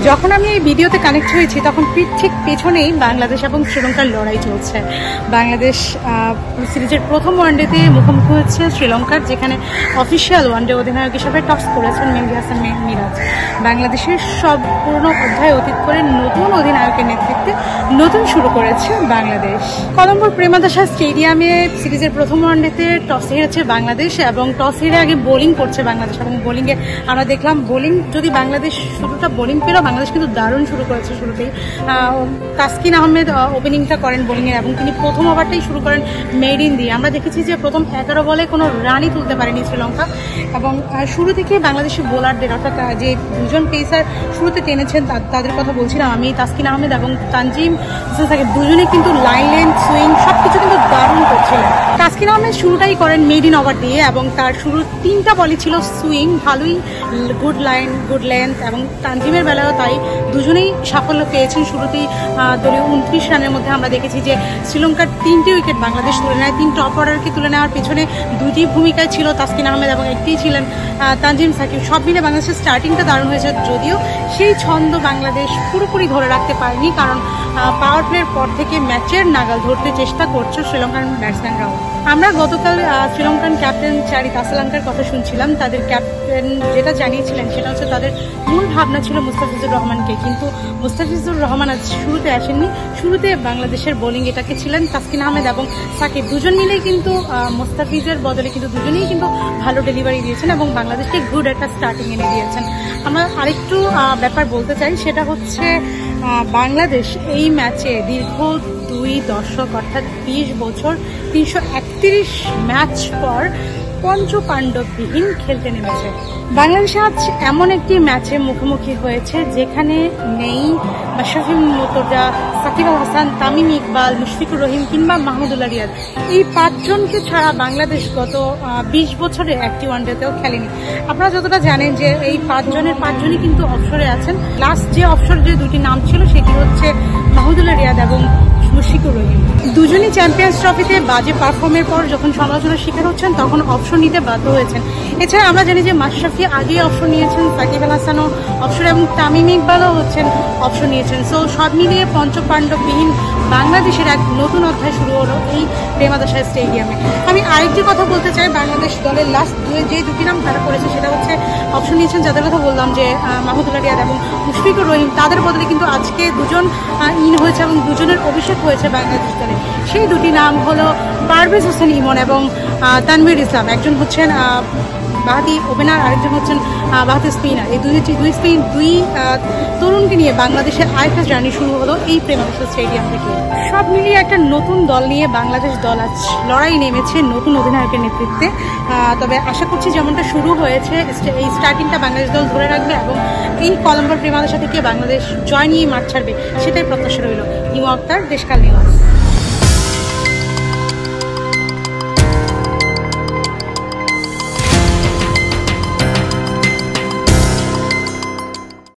যখন আমি এই ভিডিওতে কানেক্ট হয়েছি তখন ঠিক পেছনেই বাংলাদেশ এবং শ্রীলঙ্কার লড়াই চলছে। বাংলাদেশ সিরিজের প্রথম ওয়ানডেতে মুখোমুখি হচ্ছে শ্রীলঙ্কার, যেখানে অফিসিয়াল ওয়ানডে অধিনায়ক হিসেবে টস করেছেন মেহেদী হাসান মিরাজ। বাংলাদেশের সব পুরনো অধ্যায় অতীত করে নতুন অধিনায়কের নেতৃত্বে নতুন শুরু করেছে বাংলাদেশ। কলম্বোর প্রেমাদাসা স্টেডিয়ামে সিরিজের প্রথম ওয়ানডেতে টস হেরেছে বাংলাদেশ এবং টস হেরে আগে বোলিং করছে বাংলাদেশ এবং বোলিংয়ে আমরা দেখলাম বোলিং যদি বাংলাদেশ শুরুটা বোলিং পেল, বাংলাদেশ কিন্তু দারুণ শুরু করেছে। শুরুতেই তাসকিন আহমেদ ওপেনিংটা করেন বোলিংয়ের এবং তিনি প্রথম ওভারটাই শুরু করেন মেরিন দিয়ে। আমরা দেখেছি যে প্রথম 11 বলে কোনো রানই তুলতে পারেনি শ্রীলঙ্কা এবং শুরু থেকে বাংলাদেশের বোলারদের অর্থাৎ যে দুজন পেসার শুরুতে টেনেছেন তাদের কথা বলছিলাম আমি, তাসকিন আহমেদ এবং তানজিম সাকিব, দুজনে কিন্তু লাইন সুইং সবকিছু কিন্তু দারুণ করছিলেন। তাসকিন আহমেদ শুরুটাই করেন মেরিন ওভার দিয়ে এবং তার শুরুর 3টা বলই ছিল সুইং, ভালোই গুড লাইন গুড লেন্থ এবং তানজিমের বেলাও তাই, দুজনেই সাফল্য পেয়েছেন। শুরুতেই দলীয় 29 রানের মধ্যে আমরা দেখেছি যে শ্রীলঙ্কার 3টে উইকেট বাংলাদেশ তুলে নেয়। 3 টপ অর্ডারকে তুলে নেওয়ার পেছনে 2টি ভূমিকায় ছিল তাসকিন আহমেদ এবং একটি ছিলেন তানজিম সাকিব। সব মিলে বাংলাদেশের স্টার্টিংটা দারুণ হয়েছে, যদিও সেই ছন্দ বাংলাদেশ পুরোপুরি ধরে রাখতে পারেনি, কারণ পাওয়ার প্লের পর থেকে ম্যাচের নাগাল ধরতে চেষ্টা করছে শ্রীলঙ্কান ব্যাটসম্যানরাও। আমরা গতকাল শ্রীলঙ্কান ক্যাপ্টেন চারি তাসালাঙ্কার কথা শুনছিলাম। তাদের ক্যাপ্টেন যেটা জানিয়েছিলেন সেটা হচ্ছে তাদের মূল ভাবনা ছিল মুস্তাফিজুর রহমানকে, কিন্তু মুস্তাফিজুর রহমান আজ শুরুতে আসেননি। শুরুতে বাংলাদেশের বোলিং এটাকে ছিলেন তাসকিন আহমেদ এবং সাকিব, দুজন মিলেই কিন্তু মুস্তাফিজের বদলে কিন্তু দুজনেই কিন্তু ভালো ডেলিভারি দিয়েছেন এবং বাংলাদেশকে গুড একটা স্টার্টিং এনে দিয়েছেন। আমরা আরেকটু ব্যাপার বলতে চাই, সেটা হচ্ছে বাংলাদেশ এই ম্যাচে দীর্ঘ 2 দশক অর্থাৎ 20 বছর 331 ম্যাচ পর পঞ্চপাণ্ডববিহীন খেলতে নেমেছে। বাংলাদেশ আজ এমন একটি ম্যাচে মুখোমুখি হয়েছে যেখানে নেই মাশরাফি মুর্তজা, সাকিব আল হাসান, তামিম ইকবাল, মুশফিকুর রহিম কিংবা মাহমুদুল্লাহ রিয়াদ। এই 5 জনকে ছাড়া বাংলাদেশ গত 20 বছরে একটি ওয়ানডেতেও খেলেনি। আপনারা যতটা জানেন যে এই 5 জনই কিন্তু অবসরে আছেন। লাস্ট যে অবসর যে 2টি নাম ছিল সেটি হচ্ছে মাহমুদুল্লাহ রিয়াদ এবং মুশফিকুর রহিম। দুজনই চ্যাম্পিয়ন্স ট্রফিতে বাজে পারফর্মের পর যখন সমালোচনার শিকার হচ্ছেন তখন অবসর নিতে বাধ্য হয়েছেন। এছাড়া আমরা জানি যে মাশরাফি আগে অবসর নিয়েছেন, সাকিব আল হাসানও অবসর এবং তামিম ইকবালও অবসর নিয়েছেন। সো সব মিলিয়ে পঞ্চপাণ্ডববিহীন বাংলাদেশের এক নতুন অধ্যায় শুরু হলো এই প্রেমাদাসা স্টেডিয়ামে। আমি আরেকটি কথা বলতে চাই, বাংলাদেশ দলের লাস্ট যে 2টি নাম তারা করেছে সেটা হচ্ছে অবসর নিয়েছেন যাদের কথা বললাম যে মাহমুদুল্লাহ রিয়াদ এবং মুশফিকুর রহিম, তাদের বদলে কিন্তু আজকে 2 জন ইন হয়েছে এবং 2 জনের অভিষেক হয়েছে বাংলাদেশ দলে। সেই 2টি নাম হলো পারভেজ হোসেন ইমন এবং তানভীর ইসলাম। একজন হচ্ছেন বাহাতি ওপেনার, আরেকজন হচ্ছেন বাহাতি স্পিনার। এই দুই তরুণকে নিয়ে বাংলাদেশের আরেকটা জার্নি শুরু হলো এই প্রেমাদাসা স্টেডিয়াম থেকে। সব মিলিয়ে একটা নতুন দল নিয়ে বাংলাদেশ দল আজ লড়াই নেমেছে নতুন অধিনায়কের নেতৃত্বে। তবে আশা করছি যেমনটা শুরু হয়েছে এই স্টার্টিংটা বাংলাদেশ দল ধরে রাখবে এবং এই কলম্বোর প্রেমাদাসা থেকে বাংলাদেশ জয় নিয়ে মাঠ ছাড়বে, সেটাই প্রত্যাশা রইল। হিমা আক্তার, দেশকাল নিউজ।